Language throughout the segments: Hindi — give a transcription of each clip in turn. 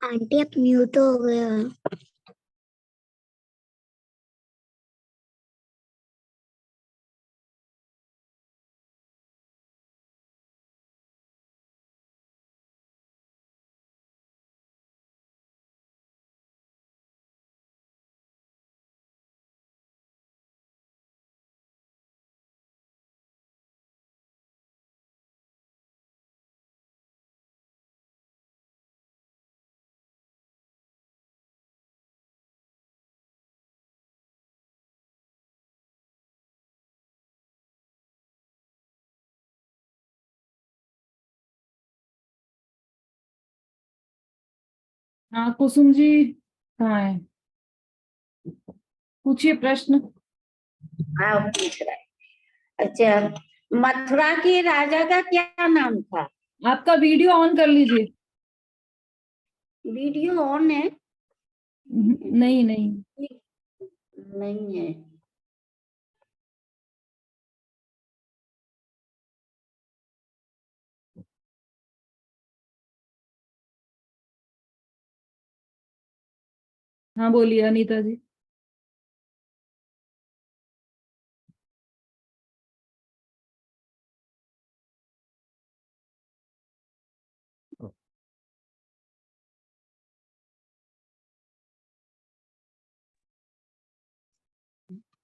आंटी आप म्यूट हो गए हो। हाँ कुसुम जी कहाँ है? पूछिए प्रश्न। हाँ पूछ रहा है। अच्छा, मथुरा के राजा का क्या नाम था? आपका वीडियो ऑन कर लीजिए। वीडियो ऑन है? नहीं नहीं नहीं है। हाँ बोलिए अनीता जी।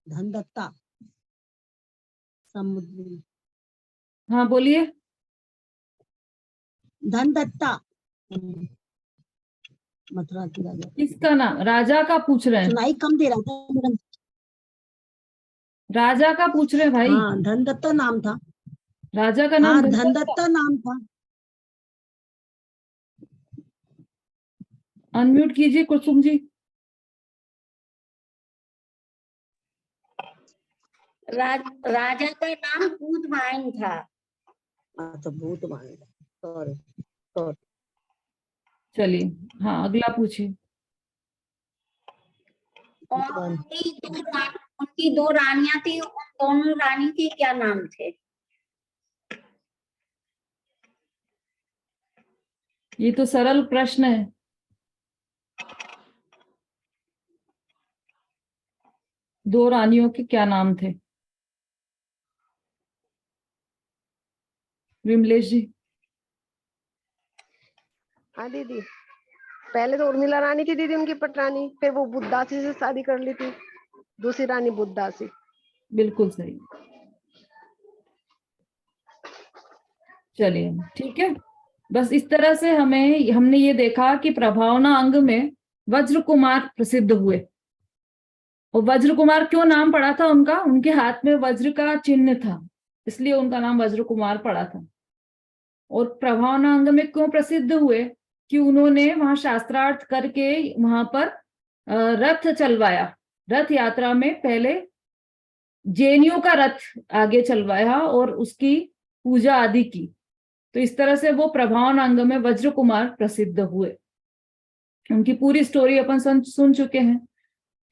धनदत्ता समुद्री। हाँ बोलिए। धनदत्ता मथुरा की राजा। किसका नाम? राजा का पूछ रहे हैं? सुनाई कम दे रहा था मैडम। राजा का पूछ रहे हैं भाई। हाँ धनदत्ता नाम था। राजा का नाम हाँ धनदत्ता। धनदत्ता नाम था। अनम्यूट कीजिए कुसुम जी। राजा का नाम पूतवाइन था। तो भूत मान। सॉरी। चलिए हाँ अगला पूछिए। और उनकी दो रानियां थी, उन दोनों रानी के क्या नाम थे? ये तो सरल प्रश्न है। दो रानियों के क्या नाम थे? विमलेश जी। हाँ दीदी, पहले तो उर्मिला रानी थी दीदी उनकी पटरानी, फिर वो बुद्धासी से शादी कर ली थी, दूसरी रानी बुद्धासी। बिल्कुल सही। चलिए ठीक है। बस इस तरह से हमने ये देखा कि प्रभावना अंग में वज्र कुमार प्रसिद्ध हुए। और वज्र कुमार क्यों नाम पड़ा था उनका? उनके हाथ में वज्र का चिन्ह था, इसलिए उनका नाम वज्र कुमार पड़ा था। और प्रभावना अंग में क्यों प्रसिद्ध हुए? कि उन्होंने वहां शास्त्रार्थ करके वहां पर रथ चलवाया। रथ यात्रा में पहले जैनियों का रथ आगे चलवाया और उसकी पूजा आदि की। तो इस तरह से वो प्रभावन अंग में वज्र कुमार प्रसिद्ध हुए। उनकी पूरी स्टोरी अपन सुन चुके हैं।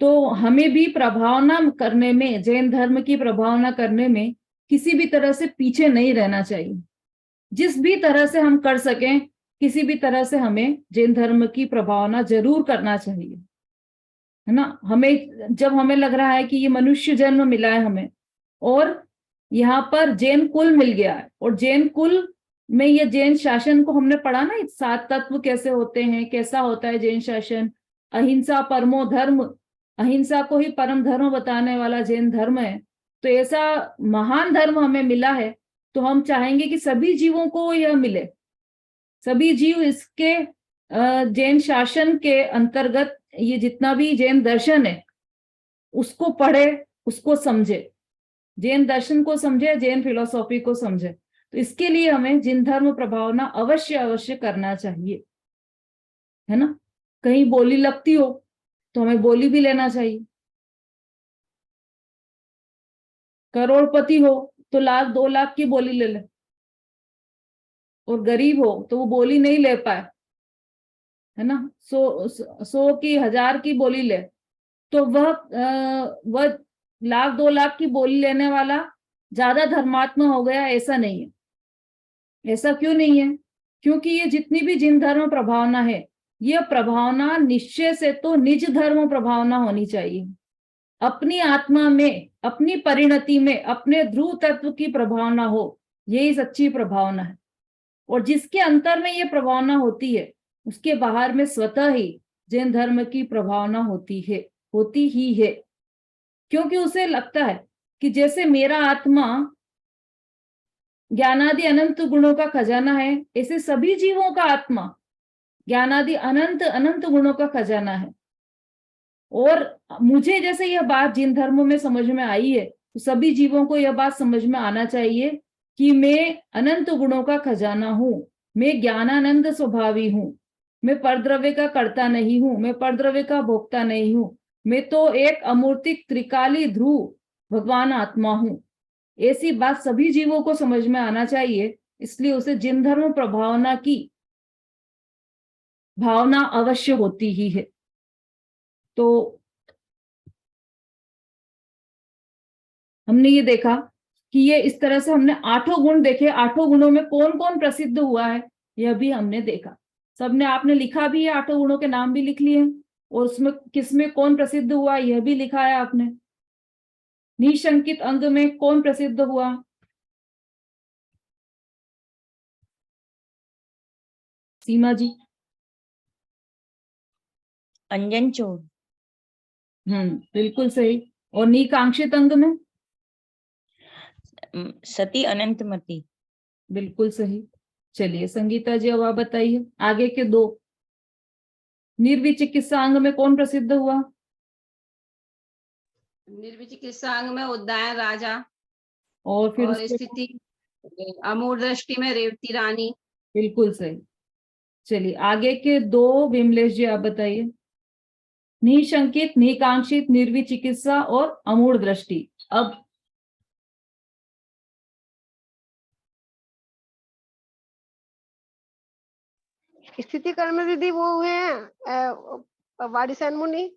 तो हमें भी प्रभावना करने में, जैन धर्म की प्रभावना करने में किसी भी तरह से पीछे नहीं रहना चाहिए। जिस भी तरह से हम कर सकें, किसी भी तरह से हमें जैन धर्म की प्रभावना जरूर करना चाहिए, है ना। जब हमें लग रहा है कि ये मनुष्य जन्म मिला है हमें, और यहाँ पर जैन कुल मिल गया है, और जैन कुल में ये जैन शासन को हमने पढ़ा ना, 7 तत्व कैसे होते हैं, कैसा होता है जैन शासन। अहिंसा परमो धर्म, अहिंसा को ही परम धर्म बताने वाला जैन धर्म है। तो ऐसा महान धर्म हमें मिला है, तो हम चाहेंगे कि सभी जीवों को यह मिले। सभी जीव इसके जैन शासन के अंतर्गत, ये जितना भी जैन दर्शन है उसको पढ़े, उसको समझे, जैन दर्शन को समझे, जैन फिलोसॉफी को समझे। तो इसके लिए हमें जिन धर्म प्रभावना अवश्य अवश्य करना चाहिए, है ना। कहीं बोली लगती हो तो हमें बोली भी लेना चाहिए। करोड़पति हो तो 1,00,000 2,00,000 की बोली ले ले, और गरीब हो तो वो बोली नहीं ले पाए, है ना, 100 की 1,000 की बोली ले, तो वह 1,00,000 2,00,000 की बोली लेने वाला ज्यादा धर्मात्मा हो गया, ऐसा नहीं है। ऐसा क्यों नहीं है? क्योंकि ये जितनी भी जिन धर्म प्रभावना है, यह प्रभावना निश्चय से तो निज धर्म प्रभावना होनी चाहिए। अपनी आत्मा में, अपनी परिणति में, अपने ध्रुव तत्व की प्रभावना हो, यही सच्ची प्रभावना है। और जिसके अंतर में ये प्रभावना होती है, उसके बाहर में स्वतः ही जैन धर्म की प्रभावना होती ही है। क्योंकि उसे लगता है कि जैसे मेरा आत्मा ज्ञानादि अनंत गुणों का खजाना है, ऐसे सभी जीवों का आत्मा ज्ञानादि अनंत अनंत गुणों का खजाना है। और मुझे जैसे यह बात जिन धर्मों में समझ में आई है, तो सभी जीवों को यह बात समझ में आना चाहिए कि मैं अनंत गुणों का खजाना हूं, मैं ज्ञानानंद स्वभावी हूं, मैं परद्रव्य का कर्ता नहीं हूं, मैं परद्रव्य का भोक्ता नहीं हूं, मैं तो एक अमूर्तिक त्रिकाली ध्रुव भगवान आत्मा हूं। ऐसी बात सभी जीवों को समझ में आना चाहिए, इसलिए उसे जिन धर्म प्रभावना की भावना अवश्य होती ही है। तो हमने ये देखा कि ये इस तरह से हमने 8 गुण देखे, 8 गुणों में कौन कौन प्रसिद्ध हुआ है यह भी हमने देखा। सबने आपने लिखा भी है, 8 गुणों के नाम भी लिख लिए हैं, और उसमें किसमें कौन प्रसिद्ध हुआ यह भी लिखा है आपने। निशंकित अंग में कौन प्रसिद्ध हुआ? सीमा जी। अंजन चोर। बिल्कुल सही। और निकांक्षित अंग में? सती अनंतमती। बिल्कुल सही। चलिए संगीता जी, अब आप बताइए आगे के 2। निर्विचिकित्सा अंग में कौन प्रसिद्ध हुआ? निर्विचिकित्सा अंग में उद्दायन राजा, और फिर और स्थिति अमूढ़ दृष्टि में रेवती रानी। बिल्कुल सही। चलिए आगे के 2 विमलेश जी आप बताइए। निशंकित, निकांक्षित, निर्विचिकित्सा और अमूढ़ दृष्टि। अब स्थिति कर्म में दीदी वो हुए हैं वाडिसैन मुनि,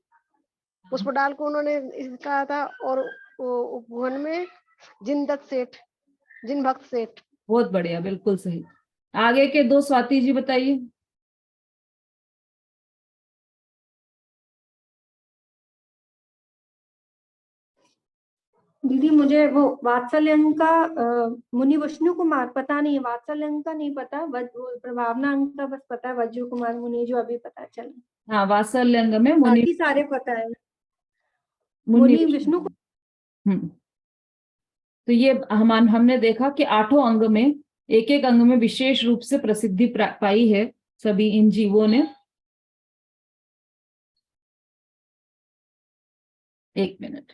पुष्पडाल को उन्होंने कहा था, और उपवन में जिनदत्त सेठ, जिन भक्त सेठ। बहुत बढ़िया, बिल्कुल सही। आगे के 2 स्वाति जी बताइए। दीदी मुझे वो वात्सल्यंग का मुनि विष्णु कुमार पता नहीं है, वात्सल्यंग का नहीं पता, प्रभावना अंग का बस पता है, वज्र कुमार मुनि जो अभी पता चला। हाँ, वात्सल्यंग में मुनि, बाकी सारे पता है। मुनि मुनि विष्णु। तो ये हमने देखा कि 8 अंग में एक एक अंग में विशेष रूप से प्रसिद्धि पाई है सभी इन जीवों ने। 1 मिनट।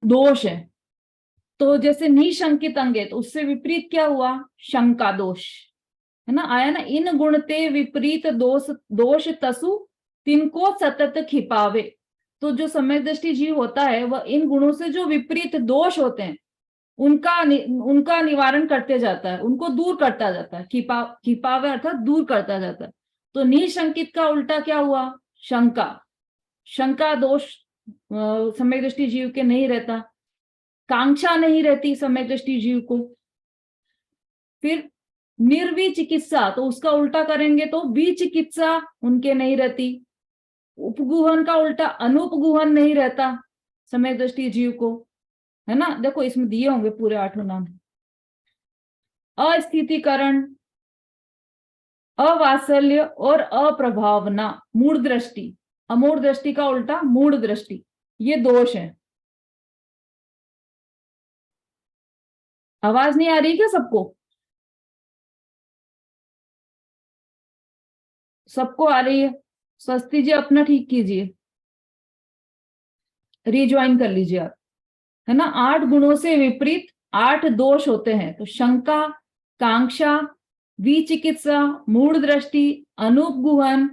दोष है तो जैसे निशंकित अंग है, तो उससे विपरीत क्या हुआ? शंका दोष, है ना, आया ना। इन गुणते विपरीत दोष तसु तिनको सतत खिपावे। तो जो सम्यक दृष्टि जीव होता है, वह इन गुणों से जो विपरीत दोष होते हैं उनका निवारण करते जाता है, उनको दूर करता जाता है। खिपावे अर्थात दूर करता जाता है। तो निशंकित का उल्टा क्या हुआ? शंका दोष सम्यक दृष्टि जीव के नहीं रहता। कांक्षा नहीं रहती सम्यक दृष्टि जीव को। फिर निर्विचिकित्सा, तो उसका उल्टा करेंगे तो विचिकित्सा उनके नहीं रहती। उपगुहन का उल्टा अनुपगुहन नहीं रहता सम्यक दृष्टि जीव को, है ना। देखो इसमें दिए होंगे पूरे 8 नाम। अस्थितिकरण, अवात्सल्य और अप्रभावना, मूढ़ दृष्टि। अमूढ़ दृष्टि का उल्टा मूढ़ दृष्टि, ये दोष है। आवाज नहीं आ रही क्या सबको? सबको आ रही है? स्वस्ति जी अपना ठीक कीजिए। रिज्वाइन कर लीजिए आप, है ना। 8 गुणों से विपरीत 8 दोष होते हैं। तो शंका, कांक्षा, विचिकित्सा, मूढ़ दृष्टि, अनुपगुहन,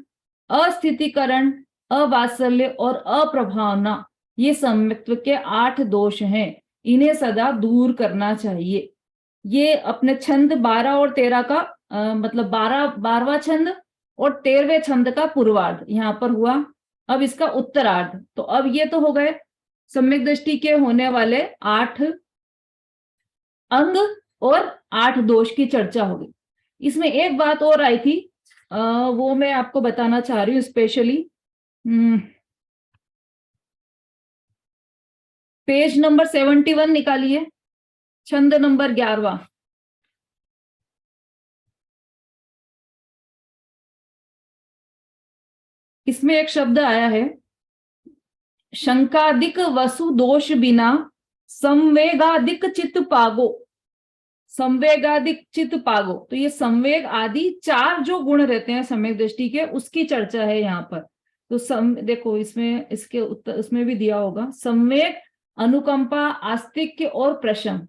अस्थितिकरण, अवात्सल्य और अप्रभावना, ये सम्यक्त्व के 8 दोष हैं। इन्हें सदा दूर करना चाहिए। ये अपने छंद 12 और 13 का मतलब 12वां छंद और 13वें छंद का पूर्वार्ध यहाँ पर हुआ। अब इसका उत्तरार्ध। तो अब ये तो हो गए सम्यक दृष्टि के होने वाले 8 अंग और 8 दोष की चर्चा हो गई। इसमें एक बात और आई थी, वो मैं आपको बताना चाह रही हूँ स्पेशली। पेज नंबर 71 निकालिए, छंद नंबर 11वां। इसमें एक शब्द आया है, शंकादिक वसु दोष बिना संवेगादिक चित्त पागो। संवेगादिक चित्त पागो, तो ये संवेग आदि 4 जो गुण रहते हैं सम्यक दृष्टि के, उसकी चर्चा है यहाँ पर। तो देखो इसमें इसके उत्तर उसमें भी दिया होगा, संवेग, अनुकंपा, आस्तिक्य और प्रशम,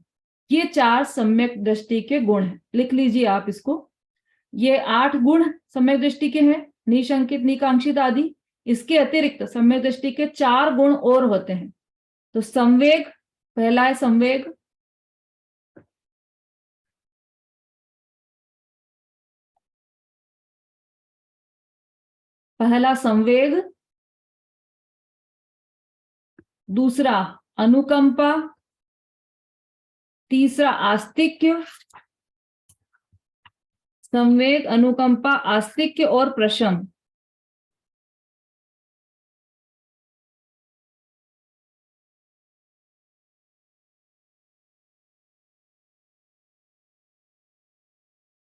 ये 4 सम्यक दृष्टि के गुण हैं। लिख लीजिए आप इसको। ये 8 गुण सम्यक दृष्टि के हैं, निशंकित, निकांक्षित आदि। इसके अतिरिक्त सम्यक दृष्टि के 4 गुण और होते हैं। तो संवेग, पहला है संवेग, पहला संवेग, दूसरा अनुकंपा, तीसरा आस्तिक्य, संवेग, अनुकंपा, आस्तिक्य और प्रशम।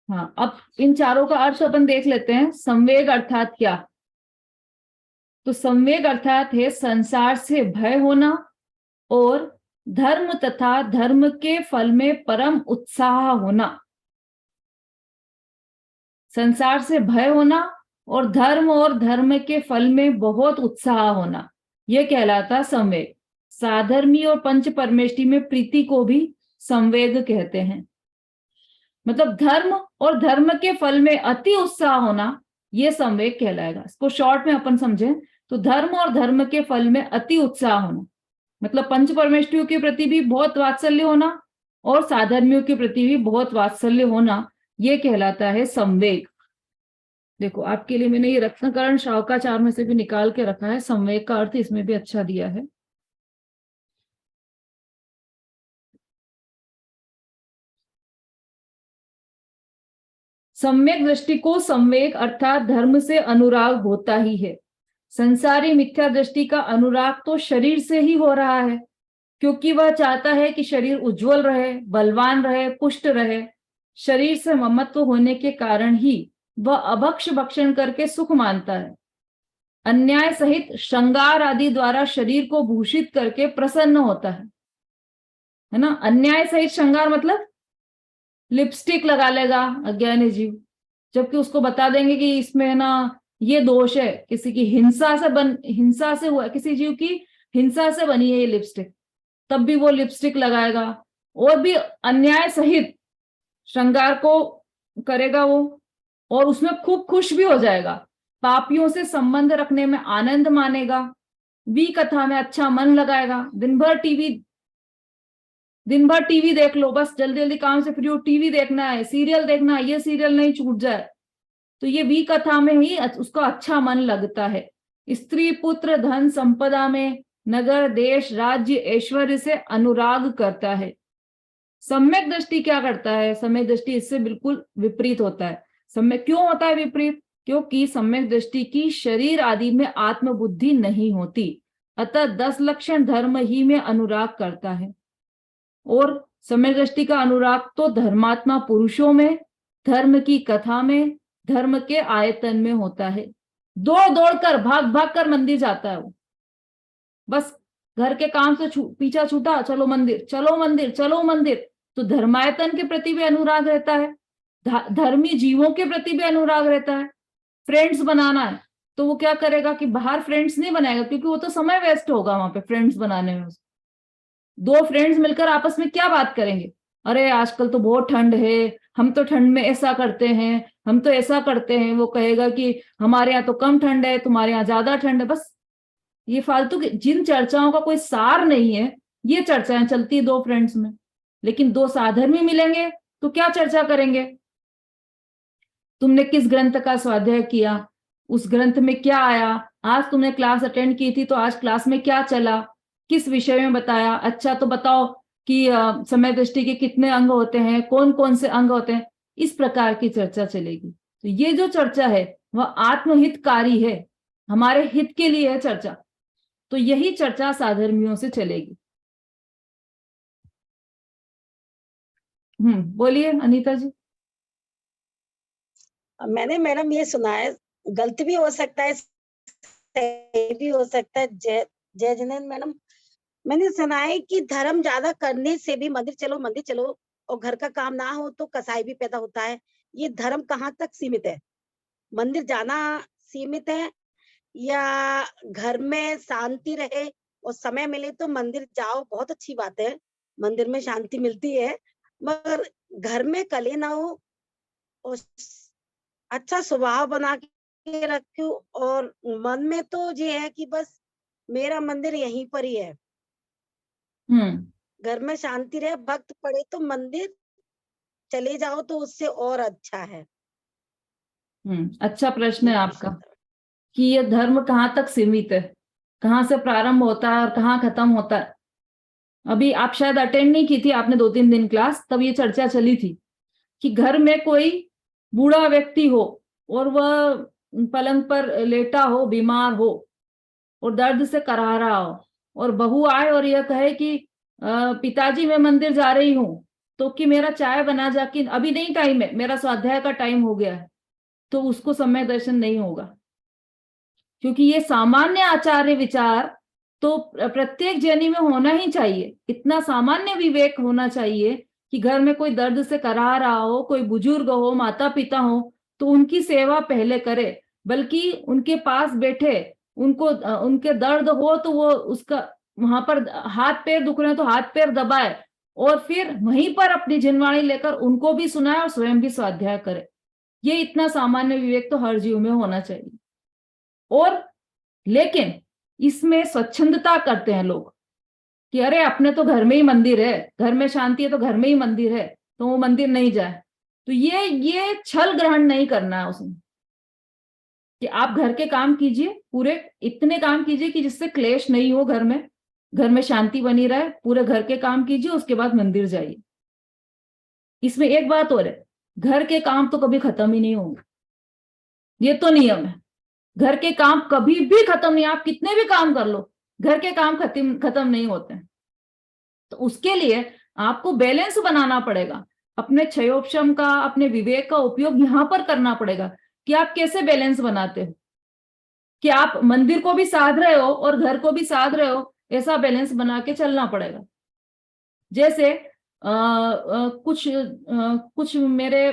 हाँ, अब इन चारों का अर्थ अपन देख लेते हैं। संवेग अर्थात क्या? तो संवेग अर्थात है संसार से भय होना और धर्म तथा धर्म के फल में परम उत्साह होना। संसार से भय होना और धर्म के फल में बहुत उत्साह होना, यह कहलाता संवेग। साधर्मी और पंच परमेष्टि में प्रीति को भी संवेग कहते हैं। मतलब धर्म और धर्म के फल में अति उत्साह होना, यह संवेग कहलाएगा। इसको शॉर्ट में अपन समझें तो धर्म और धर्म के फल में अति उत्साह होना, मतलब पंच परमेष्टियों के प्रति भी बहुत वात्सल्य होना और साधर्मियों के प्रति भी बहुत वात्सल्य होना, यह कहलाता है संवेग। देखो आपके लिए मैंने ये रत्नकरण शावकाचार में से भी निकाल के रखा है। संवेग का अर्थ इसमें भी अच्छा दिया है। सम्यक दृष्टि को संवेग अर्थात धर्म से अनुराग होता ही है। संसारी मिथ्या दृष्टि का अनुराग तो शरीर से ही हो रहा है, क्योंकि वह चाहता है कि शरीर उज्जवल रहे, बलवान रहे, पुष्ट रहे। शरीर से ममत्व होने के कारण ही वह अभक्ष भक्षण करके सुख मानता है। अन्याय सहित श्रृंगार आदि द्वारा शरीर को भूषित करके प्रसन्न होता है ना। अन्याय सहित श्रृंगार मतलब लिपस्टिक लगा लेगा अज्ञानी जीव, जबकि उसको बता देंगे कि इसमें ना ये दोष है, किसी की हिंसा से हुआ, किसी जीव की हिंसा से बनी है ये लिपस्टिक, तब भी वो लिपस्टिक लगाएगा। और भी अन्याय सहित श्रृंगार को करेगा वो, और उसमें खूब खुश भी हो जाएगा। पापियों से संबंध रखने में आनंद मानेगा, वी कथा में अच्छा मन लगाएगा। दिन भर टीवी देख लो, बस जल्दी जल्दी काम से फ्री हो, टीवी देखना है, सीरियल देखना है, ये सीरियल नहीं छूट जाए, तो ये वी कथा में ही उसको अच्छा मन लगता है। स्त्री पुत्र धन संपदा में, नगर देश राज्य ऐश्वर्य से अनुराग करता है। सम्यक दृष्टि क्या करता है? सम्यक दृष्टि इससे बिल्कुल विपरीत होता है। सम्यक क्यों होता है विपरीत? क्योंकि सम्यक दृष्टि की शरीर आदि में आत्मबुद्धि नहीं होती, अतः 10 लक्षण धर्म ही में अनुराग करता है। और सम्यक दृष्टि का अनुराग तो धर्मात्मा पुरुषों में, धर्म की कथा में, धर्म के आयतन में होता है। दौड़ दौड़ कर, भाग भाग कर मंदिर जाता है वो। बस घर के काम से पीछा छूटा, चलो मंदिर, चलो मंदिर, चलो मंदिर। तो धर्मायतन के प्रति भी अनुराग रहता है, धर्मी जीवों के प्रति भी अनुराग रहता है। फ्रेंड्स बनाना है, तो वो क्या करेगा कि बाहर फ्रेंड्स नहीं बनाएगा, क्योंकि वो तो समय वेस्ट होगा वहां पे फ्रेंड्स बनाने में। दो फ्रेंड्स मिलकर आपस में क्या बात करेंगे, अरे आजकल तो बहुत ठंड है, हम तो ठंड में ऐसा करते हैं, हम तो ऐसा करते हैं। वो कहेगा कि हमारे यहाँ तो कम ठंड है, तुम्हारे यहाँ ज्यादा ठंड है। बस ये फालतू की जिन चर्चाओं का कोई सार नहीं है, ये चर्चाएं चलती है दो फ्रेंड्स में। लेकिन दो साधर्मी मिलेंगे तो क्या चर्चा करेंगे, तुमने किस ग्रंथ का स्वाध्याय किया, उस ग्रंथ में क्या आया, आज तुमने क्लास अटेंड की थी तो आज क्लास में क्या चला, किस विषय में बताया, अच्छा तो बताओ कि समय दृष्टि के कितने अंग होते हैं, कौन कौन से अंग होते हैं। इस प्रकार की चर्चा चलेगी। तो ये जो चर्चा है वह आत्महितकारी है, हमारे हित के लिए है चर्चा। तो यही चर्चा साधर्मियों से चलेगी। बोलिए अनीता जी। मैंने मैडम ये सुना है, गलत भी हो सकता है सही भी हो सकता है, जय जिनेंद्र मैडम, मैंने सुना है कि धर्म ज्यादा करने से भी मंदिर चलो और घर का काम ना हो तो कसाई भी पैदा होता है। ये धर्म कहाँ तक सीमित है? मंदिर जाना सीमित है या घर में शांति रहे और समय मिले तो मंदिर जाओ, बहुत अच्छी बात है, मंदिर में शांति मिलती है, मगर घर में कले ना हो और अच्छा स्वभाव बना के रखो और मन में तो ये है कि बस मेरा मंदिर यहीं पर ही है। घर में शांति रहे, भक्त पड़े तो मंदिर चले जाओ तो उससे और अच्छा है। अच्छा प्रश्न है आपका कि ये धर्म कहाँ तक सीमित है, कहाँ से प्रारंभ होता है और कहाँ खत्म होता है। अभी आप शायद अटेंड नहीं की थी, आपने 2-3 दिन क्लास, तब ये चर्चा चली थी कि घर में कोई बूढ़ा व्यक्ति हो और वह पलंग पर लेटा हो, बीमार हो और दर्द से कराह रहा हो, और बहू आए और यह कहे कि पिताजी मैं मंदिर जा रही हूँ, तो कि मेरा चाय बना जा, कि अभी नहीं टाइम है, मेरा स्वाध्याय का टाइम हो गया है, तो उसको समय दर्शन नहीं होगा। क्योंकि ये सामान्य आचार्य विचार तो प्रत्येक जैनी में होना ही चाहिए। इतना सामान्य विवेक होना चाहिए कि घर में कोई दर्द से कराह रहा हो, कोई बुजुर्ग हो, माता पिता हो, तो उनकी सेवा पहले करे, बल्कि उनके पास बैठे, उनको उनके दर्द हो तो वो उसका वहां पर हाथ पैर दुख रहे हैं तो हाथ पैर दबाए और फिर वहीं पर अपनी जिनवाणी लेकर उनको भी सुनाए और स्वयं भी स्वाध्याय करे। ये इतना सामान्य विवेक तो हर जीव में होना चाहिए। और लेकिन इसमें स्वच्छंदता करते हैं लोग कि अरे अपने तो घर में ही मंदिर है, घर में शांति है तो घर में ही मंदिर है, तो वो मंदिर नहीं जाए। तो ये छल ग्रहण नहीं करना है उसमें, कि आप घर के काम कीजिए, पूरे इतने काम कीजिए कि जिससे क्लेश नहीं हो, घर में शांति बनी रहे, पूरे घर के काम कीजिए, उसके बाद मंदिर जाइए। इसमें एक बात और है, घर के काम तो कभी खत्म ही नहीं होंगे, ये तो नियम है। घर के काम कभी भी खत्म नहीं, आप कितने भी काम कर लो, घर के काम खत्म नहीं होते हैं। तो उसके लिए आपको बैलेंस बनाना पड़ेगा, अपने क्षयोपशम का, अपने विवेक का उपयोग यहां पर करना पड़ेगा कि आप कैसे बैलेंस बनाते हो, कि आप मंदिर को भी साध रहे हो और घर को भी साध रहे हो, ऐसा बैलेंस बना के चलना पड़ेगा। जैसे कुछ मेरे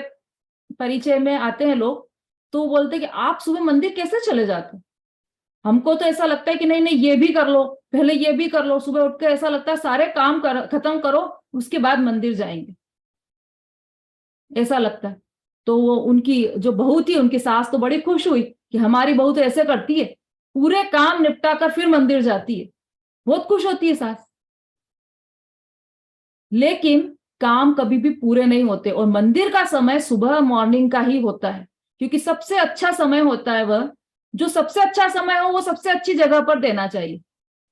परिचय में आते हैं लोग, तो बोलते कि आप सुबह मंदिर कैसे चले जाते हो? हमको तो ऐसा लगता है कि नहीं ये भी कर लो, पहले ये भी कर लो, सुबह उठ के ऐसा लगता है सारे काम खत्म करो उसके बाद मंदिर जाएंगे, ऐसा लगता है। तो वो उनकी जो बहू थी, उनकी सास तो बड़ी खुश हुई कि हमारी बहू तो ऐसे करती है, पूरे काम निपटा कर फिर मंदिर जाती है, बहुत खुश होती है सास। लेकिन काम कभी भी पूरे नहीं होते, और मंदिर का समय सुबह मॉर्निंग का ही होता है, क्योंकि सबसे अच्छा समय होता है वह, जो सबसे अच्छा समय हो वो सबसे अच्छी जगह पर देना चाहिए।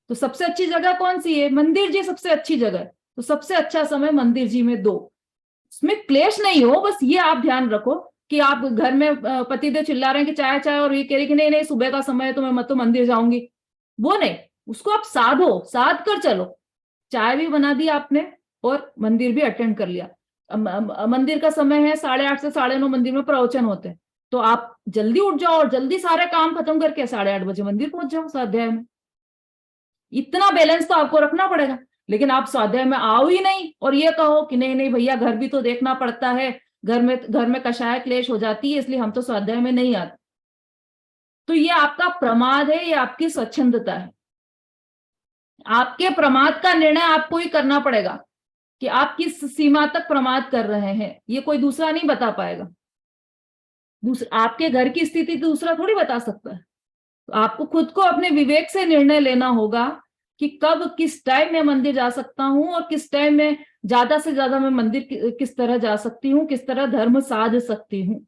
तो सबसे अच्छी जगह कौन सी है? मंदिर जी सबसे अच्छी जगह है, तो सबसे अच्छा समय मंदिर जी में दो, इसमें क्लेश नहीं हो। बस ये आप ध्यान रखो कि आप घर में पतिदेव चिल्ला रहे हैं कि चाय और ये कह रही कि नहीं सुबह का समय है तो मैं तो मंदिर जाऊंगी, वो नहीं, उसको आप साध कर चलो। चाय भी बना दी आपने और मंदिर भी अटेंड कर लिया। मंदिर का समय है 8:30 से 9:30 मंदिर में प्रवचन होते हैं, तो आप जल्दी उठ जाओ और जल्दी सारे काम खत्म करके 8:30 बजे मंदिर पहुंच जाओ स्वाध्याय में। इतना बैलेंस तो आपको रखना पड़ेगा। लेकिन आप स्वाध्याय में आओ ही नहीं और ये कहो कि नहीं भैया घर भी तो देखना पड़ता है, घर में कषाय क्लेश हो जाती है, इसलिए हम तो स्वाध्याय में नहीं आते। तो ये आपका प्रमाद है, ये आपकी स्वच्छंदता है। आपके प्रमाद का निर्णय आपको ही करना पड़ेगा कि आप किस सीमा तक प्रमाद कर रहे हैं, ये कोई दूसरा नहीं बता पाएगा। आपके घर की स्थिति दूसरा थोड़ी बता सकता है। तो आपको खुद को अपने विवेक से निर्णय लेना होगा कि कब किस टाइम में मंदिर जा सकता हूं और किस टाइम में ज्यादा से ज्यादा मैं मंदिर किस तरह जा सकती हूँ, किस तरह धर्म साध सकती हूँ।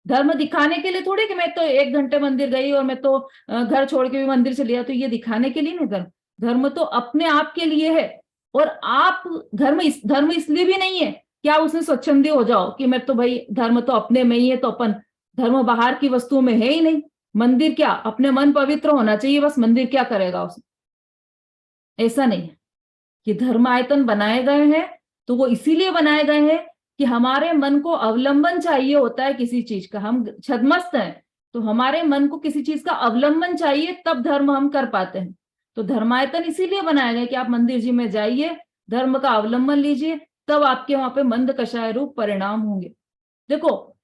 धर्म दिखाने के लिए थोड़ी कि मैं तो 1 घंटे मंदिर गई और मैं तो घर छोड़ के भी मंदिर चली लिया, तो ये दिखाने के लिए नहीं। धर्म तो अपने आप के लिए है। और आप धर्म इसलिए भी नहीं है कि आप उसमें स्वच्छंदी हो जाओ कि मैं तो भाई धर्म तो अपने में ही है, तो अपन धर्म बाहर की वस्तुओं में है ही नहीं। मंदिर क्या, अपने मन पवित्र होना चाहिए, बस मंदिर क्या करेगा उसमें। ऐसा नहीं है कि धर्म आयतन बनाए गए हैं तो वो इसीलिए बनाए गए हैं कि हमारे मन को अवलंबन चाहिए होता है किसी चीज का। हम छदमस्त हैं तो हमारे मन को किसी चीज का अवलंबन चाहिए, तब धर्म हम कर पाते हैं। तो धर्मायतन इसीलिए बनाया गया कि आप मंदिर जी में जाइए, धर्म का अवलंबन लीजिए, तब आपके वहां पे मंद कषाय रूप परिणाम होंगे। देखो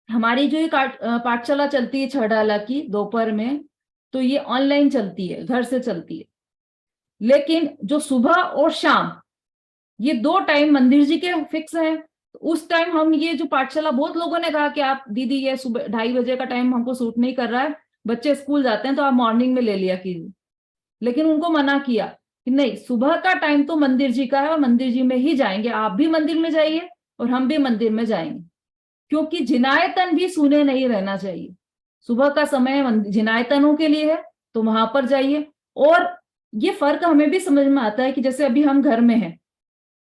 हमारी जो ये पाठशाला चलती है छड़ाला की दोपहर में, तो ये ऑनलाइन चलती है, घर से चलती है। लेकिन जो सुबह और शाम ये 2 टाइम मंदिर जी के फिक्स हैं। तो उस टाइम हम ये जो पाठशाला, बहुत लोगों ने कहा कि आप दीदी ये सुबह 2:30 बजे का टाइम हमको सूट नहीं कर रहा है, बच्चे स्कूल जाते हैं तो आप मॉर्निंग में ले लिया कीजिए। लेकिन उनको मना किया कि नहीं, सुबह का टाइम तो मंदिर जी का है और मंदिर जी में ही जाएंगे। आप भी मंदिर में जाइए और हम भी मंदिर में जाएंगे, क्योंकि जिनायतन भी सुने नहीं रहना चाहिए। सुबह का समय जिनायतनों के लिए है, तो वहां पर जाइए। और ये फर्क हमें भी समझ में आता है कि जैसे अभी हम घर में हैं,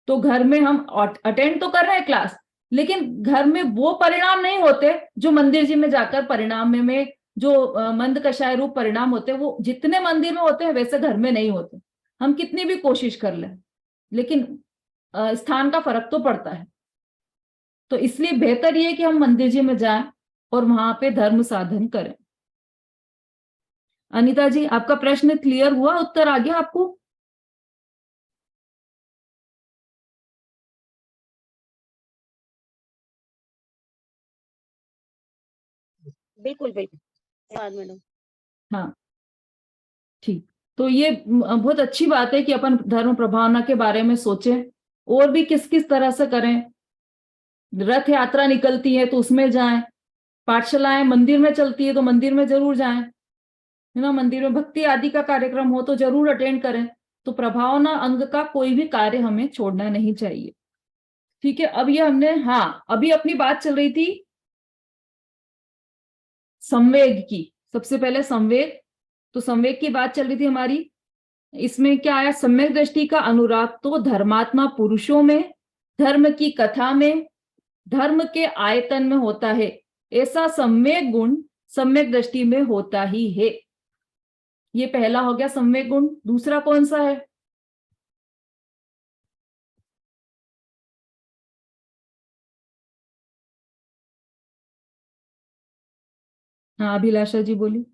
तो घर में हम अटेंड तो कर रहे हैं क्लास, लेकिन घर में वो परिणाम नहीं होते जो मंदिर जी में जाकर परिणाम में जो मंद कषाय रूप परिणाम होते हैं, वो जितने मंदिर में होते हैं वैसे घर में नहीं होते। हम कितनी भी कोशिश कर लें, लेकिन स्थान का फर्क तो पड़ता है। तो इसलिए बेहतर ये कि हम मंदिर जी में जाएं और वहां पे धर्म साधन करें। अनीता जी, आपका प्रश्न क्लियर हुआ, उत्तर आ गया आपको? बिल्कुल बिल्कुल, धन्यवाद मैडम। हाँ ठीक। तो ये बहुत अच्छी बात है कि अपन धर्म प्रभावना के बारे में सोचें, और भी किस किस तरह से करें। रथ यात्रा निकलती है तो उसमें जाएं, पाठशालाएं मंदिर में चलती है तो मंदिर में जरूर जाएं, है ना। मंदिर में भक्ति आदि का कार्यक्रम हो तो जरूर अटेंड करें। तो प्रभावना अंग का कोई भी कार्य हमें छोड़ना नहीं चाहिए। ठीक है, अब ये हमने, हाँ अभी अपनी बात चल रही थी संवेग की। सबसे पहले संवेग, तो संवेग की बात चल रही थी हमारी। इसमें क्या आया, सम्यक दृष्टि का अनुराग तो धर्मात्मा पुरुषों में, धर्म की कथा में, धर्म के आयतन में होता है। ऐसा सम्यक गुण सम्यक दृष्टि में होता ही है। ये पहला हो गया सम्यक गुण। दूसरा कौन सा है? हाँ अभिलाषा जी बोली।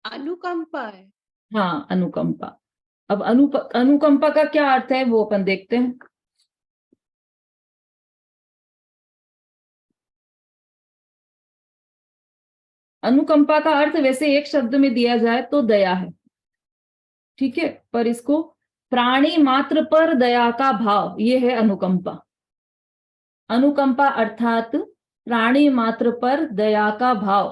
अनुकंपा है। हाँ अनुकंपा। अब अनुकंपा का क्या अर्थ है वो अपन देखते हैं। अनुकंपा का अर्थ वैसे एक शब्द में दिया जाए तो दया है, ठीक है, पर इसको प्राणी मात्र पर दया का भाव, ये है अनुकंपा। अनुकंपा अर्थात प्राणी मात्र पर दया का भाव।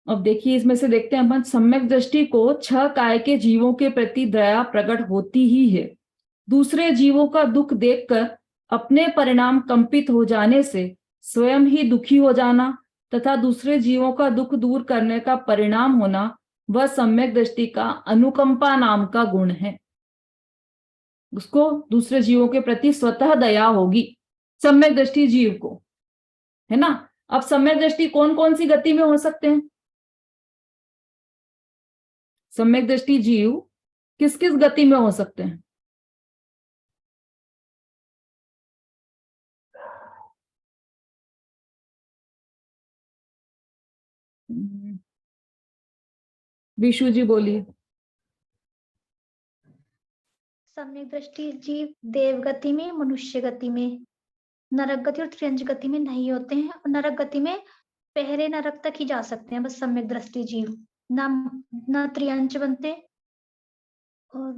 अब देखिए इसमें से देखते हैं अपन, सम्यक दृष्टि को 6 काय के जीवों के प्रति दया प्रकट होती ही है। दूसरे जीवों का दुख देखकर अपने परिणाम कंपित हो जाने से स्वयं ही दुखी हो जाना तथा दूसरे जीवों का दुख दूर करने का परिणाम होना, वह सम्यक दृष्टि का अनुकंपा नाम का गुण है। उसको दूसरे जीवों के प्रति स्वतः दया होगी सम्यक दृष्टि जीव को, है ना। अब सम्यक दृष्टि कौन कौन सी गति में हो सकते हैं? सम्यक दृष्टि जीव किस किस गति में हो सकते हैं? विशु जी बोलिए। सम्यक दृष्टि जीव देव गति में, मनुष्य गति में, नरक गति और त्रियंच गति में नहीं होते हैं। और नरक गति में पहले नरक तक ही जा सकते हैं बस सम्यक दृष्टि जीव, ना त्रियंच बनते और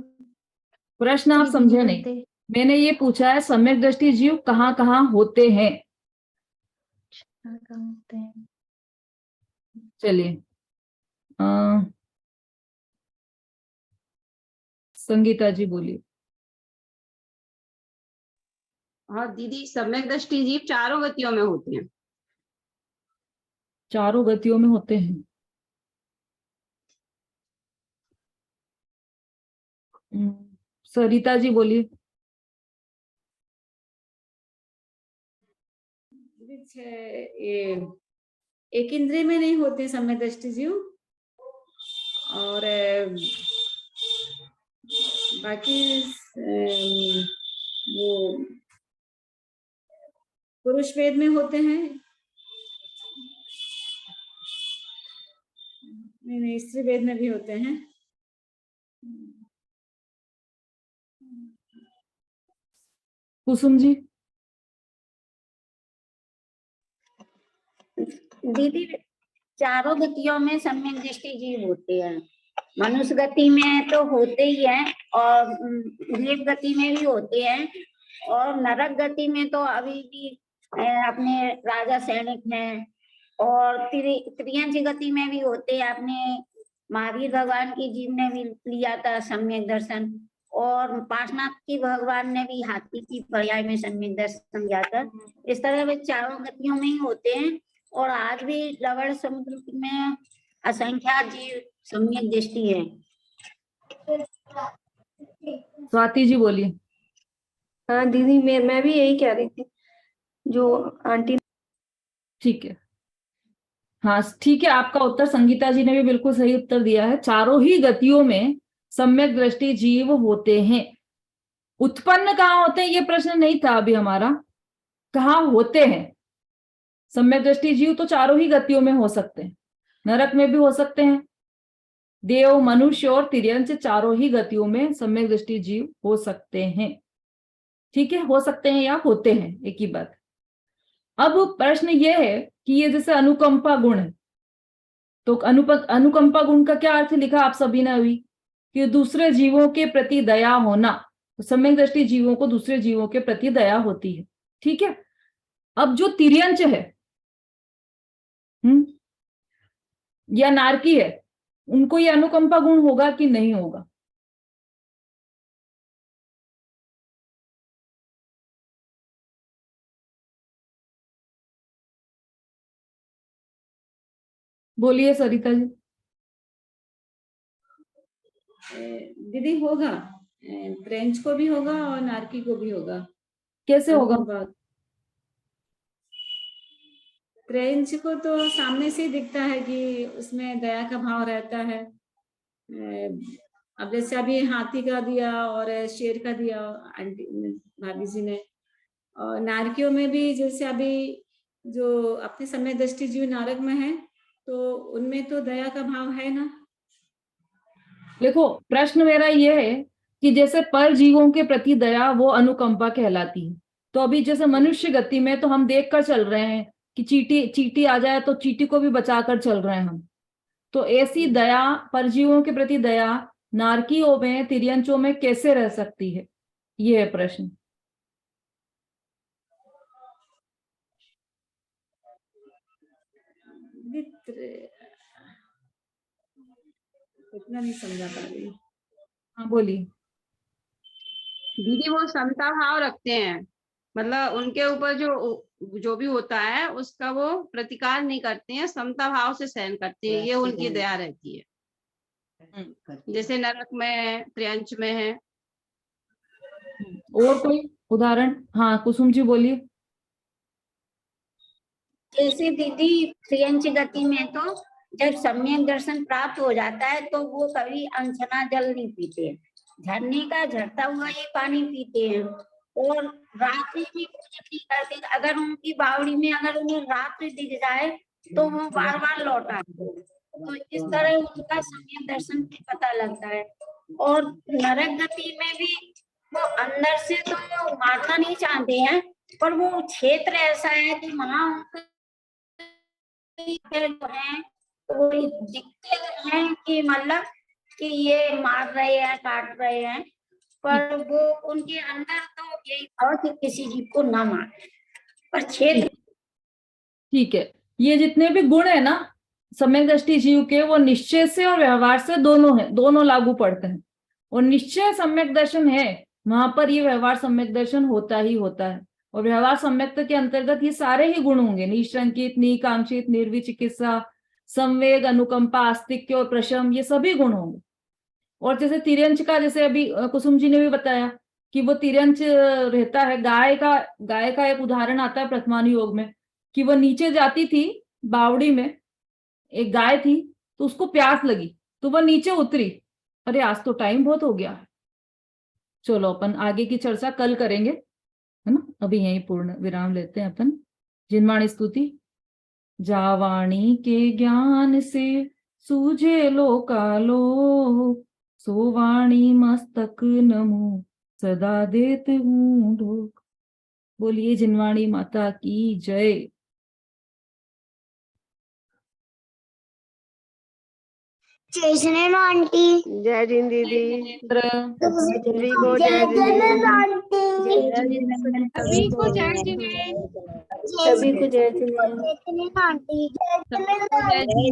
प्रश्न आप त्रिविधी समझे नहीं। बनते। मैंने ये पूछा है सम्यक दृष्टि जीव कहाँ कहाँ होते हैं। कहाँ होते हैं? चलिए संगीता जी बोलिए। हाँ दीदी, सम्यक दृष्टि जीव चारों गतियों में होते हैं। चारों गतियों में होते हैं। सरिता जी बोलिए। ये एक इंद्रिय में नहीं होते सम्यक दृष्टि जीव, और बाकी वो पुरुष वेद में होते हैं। नहीं, स्त्री वेद में भी होते हैं। कुसुम जी। दीदी चारों गतियों में सम्यक दृष्टि जीव होते हैं। मनुष्य गति में तो होते ही हैं, और देव गति में भी होते हैं, और नरक गति में तो अभी भी अपने राजा सैनिक में, और त्रियंच गति में भी होते हैं। अपने महावीर भगवान की जीव ने भी लिया था सम्यक दर्शन, और पार्श्वनाथ की भगवान ने भी हाथी की पर्याय में सम्यक दर्शन लिया था। इस तरह वे चारों गतियों में ही होते हैं, और आज भी लवण समुद्र में असंख्यात जीव सम्यक दृष्टि है। स्वाति जी बोलिए। हाँ दीदी, मैं भी यही कह रही थी जो आंटी। ठीक है, हाँ ठीक है, आपका उत्तर संगीता जी ने भी बिल्कुल सही उत्तर दिया है। चारों ही गतियों में सम्यक दृष्टि जीव होते हैं। उत्पन्न कहाँ होते हैं ये प्रश्न नहीं था अभी हमारा, कहाँ होते हैं। सम्यक दृष्टि जीव तो चारों ही गतियों में हो सकते हैं, नरक में भी हो सकते हैं, देव, मनुष्य और तिर्यंच चारों ही गतियों में सम्यक दृष्टि जीव हो सकते हैं। ठीक है, हो सकते हैं या होते हैं, एक ही बात। अब प्रश्न ये है कि ये जैसे अनुकंपा गुण है, तो अनुकंपा गुण का क्या अर्थ लिखा आप सभी ने अभी, कि दूसरे जीवों के प्रति दया होना। तो सम्यक दृष्टि जीवों को दूसरे जीवों के प्रति दया होती है। ठीक है, अब जो तिर्यंच है या नारकी है, उनको ये अनुकंपा गुण होगा कि नहीं होगा? बोलिए सरिता जी। दीदी होगा, फ्रेंच को भी होगा और नारकी को भी होगा। कैसे होगा? फ्रेंच को तो सामने से ही दिखता है कि उसमें दया का भाव रहता है। अब जैसे अभी हाथी का दिया और शेर का दिया आंटी भाभी जी ने, और नारकियों में भी जैसे अभी जो अपने सम्यक दृष्टि जीव नारक में है, तो उनमें तो दया का भाव है ना। देखो, प्रश्न मेरा ये है कि जैसे पर जीवों के प्रति दया वो अनुकंपा कहलाती है, तो अभी जैसे मनुष्य गति में तो हम देख कर चल रहे हैं कि चींटी आ जाए तो चींटी को भी बचाकर चल रहे हैं हम। तो ऐसी दया, परजीवों के प्रति दया नारकियों में, तिर्यंचों में कैसे रह सकती है, ये है प्रश्न। इतना नहीं समझा पा रही। हाँ बोलिए। दीदी वो समता भाव रखते हैं, मतलब उनके ऊपर जो भी होता है उसका वो प्रतिकार नहीं करते हैं, समता भाव से सहन करते हैं, ये उनकी दया रहती है। जैसे नरक में है, त्रियंच में है। और कोई उदाहरण? हाँ कुसुम जी बोलिए। जैसे दीदी त्रियंच गति में तो जब सम्यक दर्शन प्राप्त हो जाता है तो वो कभी अनछना जल नहीं पीते, झरने का झरता हुआ ये पानी पीते हैं, और रात्रि में कुछ नहीं करते। अगर उनकी बावड़ी में अगर उन्हें रात्रि दिख जाए तो वो बार बार लौट आते हैं। तो इस तरह उनका सम्यक दर्शन पता लगता है। और नरक गति में भी वो अंदर से तो मारना नहीं चाहते हैं, पर वो क्षेत्र ऐसा है कि वहां जो है तो वो दिखते हैं कि मतलब कि ये मार रहे हैं, काट रहे हैं, पर वो उनके अंदर तो यही था कि किसी जीव को ना मारे, पर क्षेत्र। ठीक है, ये जितने भी गुण है ना सम्यक दृष्टि जीव के, वो निश्चय से और व्यवहार से दोनों है, दोनों लागू पड़ते हैं। और निश्चय सम्यक दर्शन है, वहां पर ये व्यवहार सम्यक दर्शन होता ही होता है। और व्यवहार सम्यक्त के अंतर्गत ये सारे ही गुण होंगे, निशंकित, निकांक्षित, निर्विचिकित्सा, संवेग, अनुकंपा, आस्तिक्य और प्रशम, ये सभी गुण होंगे। और जैसे तिर्यंच का, जैसे अभी कुसुम जी ने भी बताया कि वो तिर्यंच रहता है, गाय का एक उदाहरण आता है प्रथमानुयोग में, कि वो नीचे जाती थी बावड़ी में, एक गाय थी, तो उसको प्यास लगी तो वह नीचे उतरी। अरे आज तो टाइम बहुत हो गया है, चलो अपन आगे की चर्चा कल करेंगे, है ना। अभी यही पूर्ण विराम लेते हैं अपन। जिनवाणी स्तुति। जावाणी के ज्ञान से सूझे लोकालोक, सोवाणी मस्तक नमो सदा देत हूँ ढोक। बोलिए जिनवाणी माता की जय। जय जिनेन्द्र आंटी। जय जिन दीदी। सभी को जय जय जिनेन्द्र जिन। आंटी। सभी को जय जिनेन्द्र। सभी को जय जिनेन्द्र आंटी। जय जिनेन्द्र आंटी।